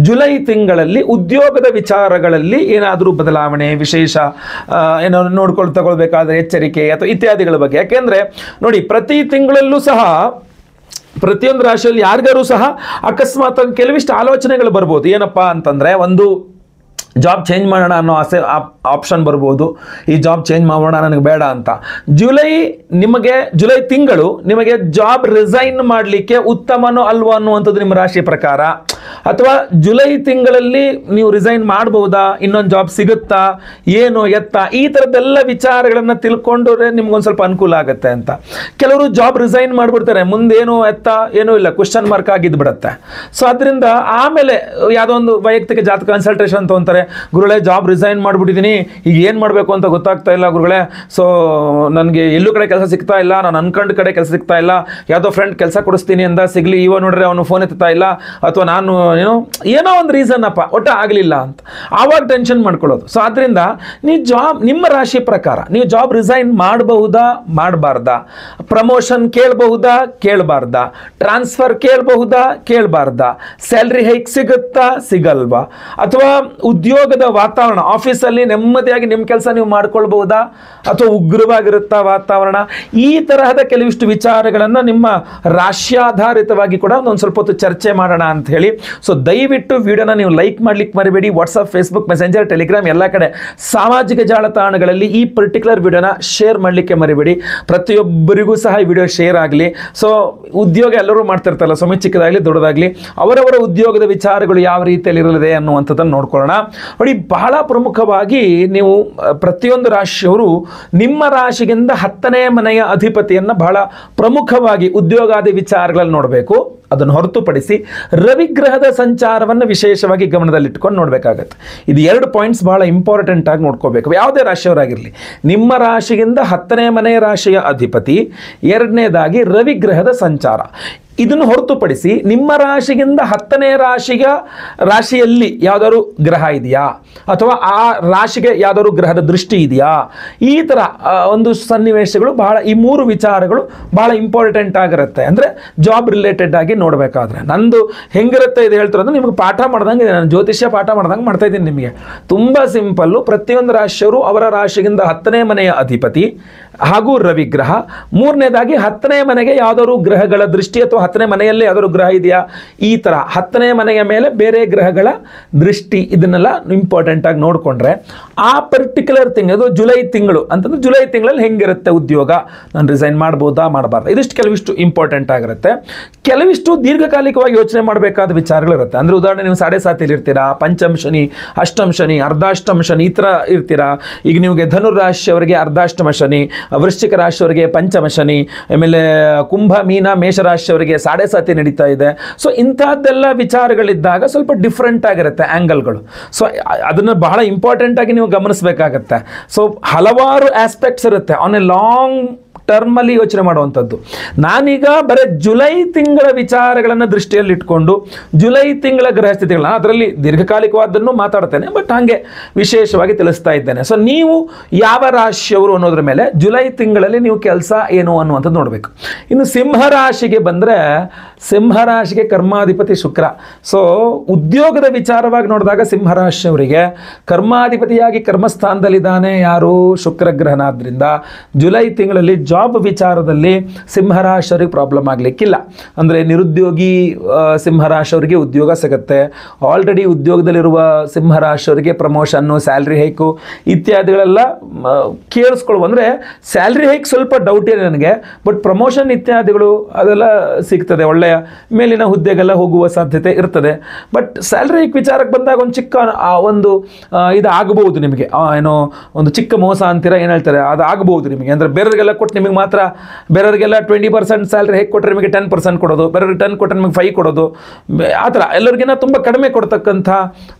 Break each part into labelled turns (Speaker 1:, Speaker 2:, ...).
Speaker 1: July ತಿಂಗಳಲ್ಲಿ ಉದ್ಯೋಗದ ವಿಚಾರಗಳಲ್ಲಿ ಏನಾದರೂ ಬದಲಾವಣೆ ವಿಶೇಷ ಏನಾದ್ರು ತಗೊಳ್ಬೇಕಾದ್ರೆ ಎಚ್ಚರಿಕೆ ಅಥವಾ ಇತ್ಯಾದಿಗಳ ಬಗ್ಗೆ. ಯಾಕೆಂದರೆ ನೋಡಿ, ಪ್ರತಿ ತಿಂಗಳಲ್ಲೂ ಸಹ ಪ್ರತಿಯೊಂದು ರಾಶಿಯಲ್ಲಿ ಯಾರಿಗಾರೂ ಸಹ ಅಕಸ್ಮಾತ್ ಕೆಲವಿಷ್ಟು ಆಲೋಚನೆಗಳು ಬರ್ಬೋದು. ಏನಪ್ಪ ಅಂತಂದರೆ, ಒಂದು ಜಾಬ್ ಚೇಂಜ್ ಮಾಡೋಣ ಅನ್ನೋ ಆಪ್ಷನ್ ಬರ್ಬೋದು. ಈ ಜಾಬ್ ಚೇಂಜ್ ಮಾಡೋಣ, ನನಗೆ ಬೇಡ ಅಂತ. ಜುಲೈ ತಿಂಗಳು ನಿಮಗೆ ಜಾಬ್ ರಿಸೈನ್ ಮಾಡಲಿಕ್ಕೆ ಉತ್ತಮನೋ ಅಲ್ವೋ ಅನ್ನುವಂಥದ್ದು ನಿಮ್ಮ ರಾಶಿ ಪ್ರಕಾರ. ಅಥವಾ ಜುಲೈ ತಿಂಗಳಲ್ಲಿ ನೀವು ರಿಸೈನ್ ಮಾಡಬಹುದಾ, ಇನ್ನೊಂದು ಜಾಬ್ ಸಿಗುತ್ತಾ, ಏನು ಎತ್ತ, ಈ ಥರದ್ದೆಲ್ಲ ವಿಚಾರಗಳನ್ನು ತಿಳ್ಕೊಂಡ್ರೆ ನಿಮ್ಗೊಂದು ಸ್ವಲ್ಪ ಅನುಕೂಲ ಆಗುತ್ತೆ ಅಂತ. ಕೆಲವರು ಜಾಬ್ ರಿಸೈನ್ ಮಾಡಿಬಿಡ್ತಾರೆ, ಮುಂದೇನು ಎತ್ತ ಏನೂ ಇಲ್ಲ, ಕ್ವಶನ್ ಮಾರ್ಕ್ ಆಗಿದ್ದು ಬಿಡುತ್ತೆ. ಸೊ ಅದರಿಂದ ಆಮೇಲೆ ಯಾವುದೋ ಒಂದು ವೈಯಕ್ತಿಕ ಜಾತಕ ಕನ್ಸಲ್ಟೇಷನ್ ತೊಗೊಂತಾರೆ. ಗುರುಗಳೇ, ಜಾಬ್ ರಿಸೈನ್ ಮಾಡಿಬಿಟ್ಟಿದ್ದೀನಿ, ಈಗ ಏನು ಮಾಡಬೇಕು ಅಂತ ಗೊತ್ತಾಗ್ತಾ ಇಲ್ಲ ಗುರುಗಳೇ. ಸೊ ನನಗೆ ಎಲ್ಲೂ ಕಡೆ ಕೆಲಸ ಸಿಗ್ತಾ ಇಲ್ಲ, ನಾನು ಅನ್ಕೊಂಡ ಕಡೆ ಕೆಲಸ ಸಿಗ್ತಾ ಇಲ್ಲ, ಯಾವುದೋ ಫ್ರೆಂಡ್ ಕೆಲಸ ಕೊಡಿಸ್ತೀನಿ ಅಂತ ಸಿಗಲಿ, ಇವ ನೋಡ್ರೆ ಅವನು ಫೋನ್ ಎತ್ತಾ ಇಲ್ಲ, ಅಥವಾ ನಾನು ಏನೋ ಒಂದು ರೀಸನ್ ಅಪ್ಪ ಒಟ್ಟು ಆಗಲಿಲ್ಲ ಅಂತ ಆವಾಗ ಟೆನ್ಷನ್ ಮಾಡ್ಕೊಳ್ಳೋದು. ಸೊ ಆದ್ದರಿಂದ ನೀವು ನಿಮ್ಮ ರಾಶಿ ಪ್ರಕಾರ ನೀವು ಜಾಬ್ ರಿಸೈನ್ ಮಾಡಬಹುದಾ, ಮಾಡಬಾರ್ದಾ, ಪ್ರಮೋಷನ್ ಕೇಳಬಹುದಾ, ಕೇಳಬಾರ್ದಾ, ಟ್ರಾನ್ಸ್ಫರ್ ಕೇಳಬಹುದಾ, ಕೇಳಬಾರ್ದಾ, ಸ್ಯಾಲ್ರಿ ಹೈಕ್ ಸಿಗುತ್ತಾ, ಸಿಗಲ್ವಾ, ಅಥವಾ ಉದ್ಯೋಗದ ವಾತಾವರಣ ಆಫೀಸಲ್ಲಿ ನೆಮ್ಮದಿಯಾಗಿ ನಿಮ್ಮ ಕೆಲಸ ನೀವು ಮಾಡ್ಕೊಳ್ಬಹುದಾ, ಅಥವಾ ಉಗ್ರವಾಗಿರುತ್ತಾ ವಾತಾವರಣ, ಈ ತರಹದ ಕೆಲವಿಷ್ಟು ವಿಚಾರಗಳನ್ನು ನಿಮ್ಮ ರಾಶ್ಯಾಧಾರಿತವಾಗಿ ಕೂಡ ಒಂದು ಸ್ವಲ್ಪ ಹೊತ್ತು ಚರ್ಚೆ ಮಾಡೋಣ ಅಂತ ಹೇಳಿ. ಸೊ ದಯವಿಟ್ಟು ವಿಡಿಯೋನ ನೀವು ಲೈಕ್ ಮಾಡ್ಲಿಕ್ಕೆ ಮರಿಬೇಡಿ. ವಾಟ್ಸಪ್, ಫೇಸ್ಬುಕ್, ಮೆಸೆಂಜರ್, ಟೆಲಿಗ್ರಾಮ್ ಎಲ್ಲ ಕಡೆ ಸಾಮಾಜಿಕ ಜಾಲತಾಣಗಳಲ್ಲಿ ಈ ಪರ್ಟಿಕ್ಯುಲರ್ ವಿಡಿಯೋನ ಶೇರ್ ಮಾಡಲಿಕ್ಕೆ ಮರಿಬೇಡಿ. ಪ್ರತಿಯೊಬ್ಬರಿಗೂ ಸಹ ಈ ವಿಡಿಯೋ ಶೇರ್ ಆಗಲಿ. ಸೊ ಉದ್ಯೋಗ ಎಲ್ಲರೂ ಮಾಡ್ತಿರ್ತಾರಲ್ಲ, ಸ್ವಾಮಿ, ಚಿಕ್ಕದಾಗಲಿ ದೊಡ್ಡದಾಗಲಿ, ಅವರವರ ಉದ್ಯೋಗದ ವಿಚಾರಗಳು ಯಾವ ರೀತಿಯಲ್ಲಿ ಇರಲಿದೆ ಅನ್ನುವಂಥದ್ದನ್ನು ನೋಡ್ಕೊಳ್ಳೋಣ. ನೋಡಿ, ಬಹಳ ಪ್ರಮುಖವಾಗಿ ನೀವು ಪ್ರತಿಯೊಂದು ರಾಶಿಯವರು ನಿಮ್ಮ ರಾಶಿಗಿಂತ 10ನೇ ಮನೆಯ ಅಧಿಪತಿಯನ್ನು ಬಹಳ ಪ್ರಮುಖವಾಗಿ ಉದ್ಯೋಗಾದಿ ವಿಚಾರಗಳಲ್ಲಿ ನೋಡಬೇಕು. ಅದನ್ನು ಹೊರತುಪಡಿಸಿ ರವಿಗ್ರಹದ ಸಂಚಾರವನ್ನು ವಿಶೇಷವಾಗಿ ಗಮನದಲ್ಲಿಟ್ಕೊಂಡು ನೋಡಬೇಕಾಗತ್ತೆ. ಇದು 2 ಪಾಯಿಂಟ್ಸ್ ಬಹಳ ಇಂಪಾರ್ಟೆಂಟ್ ಆಗಿ ನೋಡ್ಕೋಬೇಕು, ಯಾವುದೇ ರಾಶಿಯವರಾಗಿರಲಿ. ನಿಮ್ಮ ರಾಶಿಗಿಂತ 10ನೇ ಮನೆಯ ರಾಶಿಯ ಅಧಿಪತಿ, ಎರಡನೇದಾಗಿ ರವಿಗ್ರಹದ ಸಂಚಾರ. ಇದನ್ನು ಹೊರತುಪಡಿಸಿ ನಿಮ್ಮ ರಾಶಿಗಿಂತ 10ನೇ ರಾಶಿಯಲ್ಲಿ ಯಾವುದಾದ್ರು ಗ್ರಹ ಇದೆಯಾ, ಅಥವಾ ಆ ರಾಶಿಗೆ ಯಾವುದಾದ್ರು ಗ್ರಹದ ದೃಷ್ಟಿ ಇದೆಯಾ, ಈ ಥರ ಒಂದು ಸನ್ನಿವೇಶಗಳು ಬಹಳ, ಈ 3 ವಿಚಾರಗಳು ಬಹಳ ಇಂಪಾರ್ಟೆಂಟ್ ಆಗಿರುತ್ತೆ. ಅಂದರೆ ಜಾಬ್ ರಿಲೇಟೆಡ್ ಆಗಿ ನೋಡಬೇಕಾದ್ರೆ ನಂದು ಹೆಂಗಿರುತ್ತೆ ಇದು ಹೇಳ್ತಿರೋದು ನಿಮಗೆ ಪಾಠ ಮಾಡ್ದಂಗೆ, ನಾನು ಜ್ಯೋತಿಷ್ಯ ಪಾಠ ಮಾಡ್ದಂಗೆ ಮಾಡ್ತಾ ಇದ್ದೀನಿ ನಿಮಗೆ. ತುಂಬ ಸಿಂಪಲ್ಲು. ಪ್ರತಿಯೊಂದು ರಾಶಿಯವರು ಅವರ ರಾಶಿಗಿಂತ 10ನೇ ಮನೆಯ ಅಧಿಪತಿ ಹಾಗೂ ರವಿಗ್ರಹ, ಮೂರನೇದಾಗಿ 10ನೇ ಮನೆಗೆ ಯಾವುದಾದ್ರು ಗ್ರಹಗಳ ದೃಷ್ಟಿ, ಅಥವಾ 10ನೇ ಮನೆಯಲ್ಲಿ ಯಾವ್ದಾದ್ರು ಗ್ರಹ ಇದೆಯಾ, ಈ ಥರ 10ನೇ ಮನೆಯ ಮೇಲೆ ಬೇರೆ ಗ್ರಹಗಳ ದೃಷ್ಟಿ, ಇದನ್ನೆಲ್ಲ ಇಂಪಾರ್ಟೆಂಟ್ ಆಗಿ ನೋಡಿಕೊಂಡ್ರೆ ಆ ಪರ್ಟಿಕ್ಯುಲರ್ ತಿಂಗಳು, ಜುಲೈ ತಿಂಗಳು ಅಂತಂದ್ರೆ ಜುಲೈ ತಿಂಗಳಲ್ಲಿ ಹೆಂಗಿರುತ್ತೆ ಉದ್ಯೋಗ, ನಾನು ರಿಸೈನ್ ಮಾಡ್ಬೋದಾ, ಮಾಡಬಾರ್ದು, ಇದಿಷ್ಟು ಕೆಲವಿಷ್ಟು ಇಂಪಾರ್ಟೆಂಟ್ ಆಗಿರುತ್ತೆ. ಕೆಲವಿಷ್ಟು ದೀರ್ಘಕಾಲಿಕವಾಗಿ ಯೋಚನೆ ಮಾಡಬೇಕಾದ ವಿಚಾರಗಳಿರುತ್ತೆ. ಅಂದರೆ ಉದಾಹರಣೆ, ನೀವು 7.5 ಇರ್ತೀರಾ, ಪಂಚಮ ಶನಿ, ಅಷ್ಟಮ ಶನಿ, ಅರ್ಧಾಷ್ಟಮ ಶನಿ, ಈ ಥರ ಇರ್ತೀರಾ. ಈಗ ನಿಮಗೆ ಧನುರಾಶಿಯವರಿಗೆ ಅರ್ಧಾಷ್ಟಮ ಶನಿ, ವೃಶ್ಚಿಕ ರಾಶಿಯವರಿಗೆ ಪಂಚಮ ಶನಿ, ಆಮೇಲೆ ಕುಂಭ, ಮೀನ, ಮೇಷರಾಶಿಯವರಿಗೆ 7.5 ನಡೀತಾ ಇದೆ. ಸೊ ಇಂಥದ್ದೆಲ್ಲ ವಿಚಾರಗಳಿದ್ದಾಗ ಸ್ವಲ್ಪ ಡಿಫ್ರೆಂಟ್ ಆಗಿರುತ್ತೆ ಆ್ಯಂಗಲ್ಗಳು. ಸೊ ಅದನ್ನು ಬಹಳ ಇಂಪಾರ್ಟೆಂಟ್ ಆಗಿ ನೀವು ಗಮನಿಸಬೇಕಾಗತ್ತೆ. ಸೊ ಹಲವಾರು ಆಸ್ಪೆಕ್ಟ್ಸ್ ಇರುತ್ತೆ ಆನ್ ಎ ಲಾಂಗ್ ಟರ್ಮಲ್ಲಿ ಯೋಚನೆ ಮಾಡುವಂಥದ್ದು. ನಾನೀಗ ಬರೀ ಜುಲೈ ತಿಂಗಳ ವಿಚಾರಗಳನ್ನು ದೃಷ್ಟಿಯಲ್ಲಿ ಇಟ್ಕೊಂಡು ಜುಲೈ ತಿಂಗಳ ಗ್ರಹಸ್ಥಿತಿಗಳನ್ನ, ಅದರಲ್ಲಿ ದೀರ್ಘಕಾಲಿಕವಾದನ್ನು ಮಾತಾಡ್ತೇನೆ, ಬಟ್ ಹಾಗೆ ವಿಶೇಷವಾಗಿ ತಿಳಿಸ್ತಾ ಇದ್ದೇನೆ. ಸೊ ನೀವು ಯಾವ ರಾಶಿಯವರು ಅನ್ನೋದ್ರ ಮೇಲೆ ಜುಲೈ ತಿಂಗಳಲ್ಲಿ ನೀವು ಕೆಲಸ ಏನು ಅನ್ನುವಂಥದ್ದು ನೋಡಬೇಕು. ಇನ್ನು ಸಿಂಹರಾಶಿಗೆ ಬಂದರೆ, ಸಿಂಹರಾಶಿಗೆ ಕರ್ಮಾಧಿಪತಿ ಶುಕ್ರ. ಸೊ ಉದ್ಯೋಗದ ವಿಚಾರವಾಗಿ ನೋಡಿದಾಗ ಸಿಂಹರಾಶಿಯವರಿಗೆ ಕರ್ಮಾಧಿಪತಿಯಾಗಿ ಕರ್ಮಸ್ಥಾನದಲ್ಲಿದ್ದಾನೆ ಯಾರು, ಶುಕ್ರ ಗ್ರಹನಾದ್ರಿಂದ ಜುಲೈ ತಿಂಗಳಲ್ಲಿ ಜಾಬ್ ವಿಚಾರದಲ್ಲಿ ಸಿಂಹರಾಶಿಯವರಿಗೆ ಪ್ರಾಬ್ಲಮ್ ಆಗಲಿಕ್ಕಿಲ್ಲ. ಅಂದರೆ ನಿರುದ್ಯೋಗಿ ಸಿಂಹರಾಶಿಯವರಿಗೆ ಉದ್ಯೋಗ ಸಿಗುತ್ತೆ. ಆಲ್ರೆಡಿ ಉದ್ಯೋಗದಲ್ಲಿರುವ ಸಿಂಹರಾಶಿಯವರಿಗೆ ಪ್ರಮೋಷನ್ನು, ಸ್ಯಾಲ್ರಿ ಹೈಕು ಇತ್ಯಾದಿಗಳೆಲ್ಲ ಕೇಳಿಸ್ಕೊಳ್ಳುವ. ಅಂದರೆ ಸ್ಯಾಲ್ರಿ ಹೈಕ್ ಸ್ವಲ್ಪ ಡೌಟ್ ಇದೆ ನನಗೆ, ಬಟ್ ಪ್ರಮೋಷನ್ ಇತ್ಯಾದಿಗಳು ಅದೆಲ್ಲ ಸಿಗ್ತದೆ, ಒಳ್ಳೆಯ ಮೇಲಿನ ಹುದ್ದೆಗೆಲ್ಲ ಹೋಗುವ ಸಾಧ್ಯತೆ ಇರ್ತದೆ. ಬಟ್ ಸ್ಯಾಲ್ರಿ ಹೈಕ್ ವಿಚಾರಕ್ಕೆ ಬಂದಾಗ ಒಂದು ಚಿಕ್ಕ ಇದು ಆಗಬಹುದು ನಿಮಗೆ, ಏನೋ ಒಂದು ಚಿಕ್ಕ ಮೋಸ ಅಂತೀರ, ಏನು ಹೇಳ್ತಾರೆ, ಅದು ಆಗಬಹುದು ನಿಮಗೆ. ಅಂದರೆ ಬೇರೆಯವರಿಗೆಲ್ಲ ಕೊಟ್ಟು ನಿಮಗೆ ಮಾತ್ರ, ಬೇರೆಯವರಿಗೆಲ್ಲ 20% ಸ್ಯಾಲ್ರಿ ಹೇಗೆ ಕೊಟ್ಟರೆ ನಿಮಗೆ 10% ಕೊಡೋದು, ಬೇರೆಯವ್ರಿಗೆ 10 ಕೊಟ್ಟರೆ ನಿಮಗೆ 5 ಕೊಡೋದು, ಆ ಥರ ಎಲ್ಲರಿಗಿನ್ನ ತುಂಬ ಕಡಿಮೆ ಕೊಡ್ತಕ್ಕಂಥ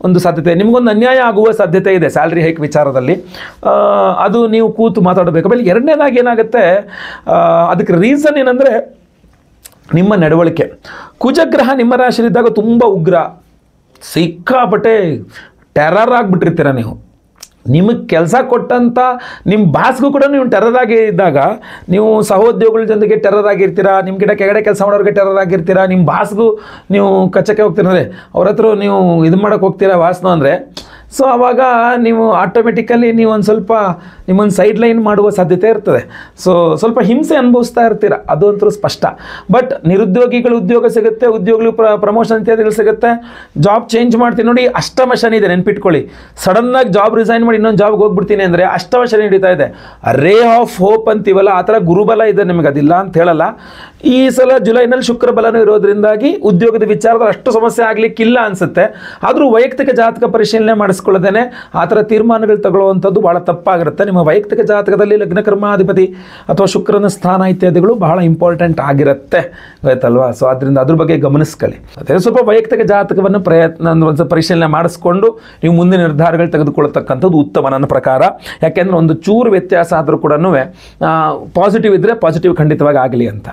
Speaker 1: ಒಂದು ಸಾಧ್ಯತೆ, ನಿಮಗೊಂದು ಅನ್ಯಾಯ ಆಗುವ ಸಾಧ್ಯತೆ ಇದೆ ಸ್ಯಾಲ್ರಿ ಹೈಕ್ ವಿಚಾರದಲ್ಲಿ. ಅದು ನೀವು ಕೂತು ಮಾತಾಡಬೇಕು. ಆಮೇಲೆ ಎರಡನೇದಾಗಿ ಏನಾಗುತ್ತೆ, ಅದಕ್ಕೆ ರೀಸನ್ ಏನಂದರೆ ನಿಮ್ಮ ನಡವಳಿಕೆ. ಕುಜಗ್ರಹ ನಿಮ್ಮ ರಾಶಿಯಲ್ಲಿದ್ದಾಗ ತುಂಬ ಉಗ್ರ, ಸಿಕ್ಕಾಪಟ್ಟೆ ಟೆರರ್ ಆಗಿಬಿಟ್ಟಿರ್ತೀರ ನೀವು. ನಿಮಗೆ ಕೆಲಸ ಕೊಟ್ಟಂಥ ನಿಮ್ಮ ಬಾಸ್ಗೂ ಕೂಡ ನೀವು ಟೆರರ್ ಆಗಿ ಇದ್ದಾಗ, ನೀವು ಸಹೋದ್ಯೋಗಿಗಳ ಜೊತೆಗೆ ಟೆರರ್ ಆಗಿರ್ತೀರಾ, ನಿಮ್ಮ ಗಿಡ ಕೆಳಗಡೆ ಕೆಲಸ ಮಾಡೋರಿಗೆ ಟೆರರ್ ಆಗಿರ್ತೀರಾ, ನಿಮ್ಮ ಬಾಸ್ಗೂ ನೀವು ಕಚ್ಚಕ್ಕೆ ಹೋಗ್ತೀರಂದರೆ ಅವ್ರ ಹತ್ರ ನೀವು ಇದು ಮಾಡೋಕ್ಕೆ ಹೋಗ್ತೀರಾ ಬಾಸ್ನು ಅಂದರೆ, ಸೊ ಆವಾಗ ನೀವು ಆಟೋಮೆಟಿಕಲಿ ನೀವು ಒಂದು ಸ್ವಲ್ಪ ನಿಮ್ಮನ್ನು ಸೈಡ್ ಲೈನ್ ಮಾಡುವ ಸಾಧ್ಯತೆ ಇರ್ತದೆ. ಸೊ ಸ್ವಲ್ಪ ಹಿಂಸೆ ಅನುಭವಿಸ್ತಾ ಇರ್ತೀರ, ಅದು ಅಂತೂ ಸ್ಪಷ್ಟ. ಬಟ್ ನಿರುದ್ಯೋಗಿಗಳು ಉದ್ಯೋಗ ಸಿಗುತ್ತೆ, ಉದ್ಯೋಗಿಗಳು ಪ್ರಮೋಷನ್ ಇತ್ಯಾದಿಗಳು ಸಿಗುತ್ತೆ. ಜಾಬ್ ಚೇಂಜ್ ಮಾಡ್ತೀನಿ ನೋಡಿ, ಅಷ್ಟಮ ಶನಿ ಇದೆ ನೆನ್ಪಿಟ್ಕೊಳ್ಳಿ. ಸಡನ್ನಾಗಿ ಜಾಬ್ ರಿಸೈನ್ ಮಾಡಿ ಇನ್ನೊಂದು ಜಾಬ್ಗೆ ಹೋಗ್ಬಿಡ್ತೀನಿ ಅಂದರೆ ಅಷ್ಟಮ ಶನಿ ಹಿಡಿತಾ ಇದೆ. ರೇ ಆಫ್ ಹೋಪ್ ಅಂತೀವಲ್ಲ, ಆ ಥರ ಗುರುಬಲ ಇದೆ ನಿಮಗೆ, ಅದಿಲ್ಲ ಅಂತ ಹೇಳಲ್ಲ. ಈ ಸಲ ಜುಲೈನಲ್ಲಿ ಶುಕ್ರ ಬಲನೂ ಇರೋದ್ರಿಂದಾಗಿ ಉದ್ಯೋಗದ ವಿಚಾರದಲ್ಲಿ ಅಷ್ಟು ಸಮಸ್ಯೆ ಆಗಲಿಕ್ಕಿಲ್ಲ ಅನಿಸುತ್ತೆ. ಆದರೂ ವೈಯಕ್ತಿಕ ಜಾತಕ ಪರಿಶೀಲನೆ ಮಾಡಿಸ್ಕೊಳ್ಳೋದೇನೆ ಆ ಥರ ತೀರ್ಮಾನಗಳು ತಗೊಳ್ಳುವಂಥದ್ದು ಭಾಳ ತಪ್ಪಾಗಿರುತ್ತೆ. ನಿಮ್ಮ ವೈಯಕ್ತಿಕ ಜಾತಕದಲ್ಲಿ ಲಗ್ನ ಕರ್ಮಾಧಿಪತಿ ಅಥವಾ ಶುಕ್ರನ ಸ್ಥಾನ ಇತ್ಯಾದಿಗಳು ಬಹಳ ಇಂಪಾರ್ಟೆಂಟ್ ಆಗಿರುತ್ತೆ, ಗೊತ್ತಲ್ವಾ? ಸೊ ಅದರಿಂದ ಅದ್ರ ಬಗ್ಗೆ ಗಮನಿಸ್ಕೊಳ್ಳಿ. ಅದೇ ಸ್ವಲ್ಪ ವೈಯಕ್ತಿಕ ಜಾತಕವನ್ನು ಪರಿಶೀಲನೆ ಮಾಡಿಸ್ಕೊಂಡು ನೀವು ಮುಂದಿನ ನಿರ್ಧಾರಗಳು ತೆಗೆದುಕೊಳ್ತಕ್ಕಂಥದ್ದು ಉತ್ತಮ ನನ್ನ ಪ್ರಕಾರ. ಯಾಕೆಂದರೆ ಒಂದು ಚೂರು ವ್ಯತ್ಯಾಸ ಆದರೂ ಕೂಡ ಪಾಸಿಟಿವ್ ಇದ್ದರೆ ಪಾಸಿಟಿವ್ ಖಂಡಿತವಾಗಿ ಆಗಲಿ ಅಂತ.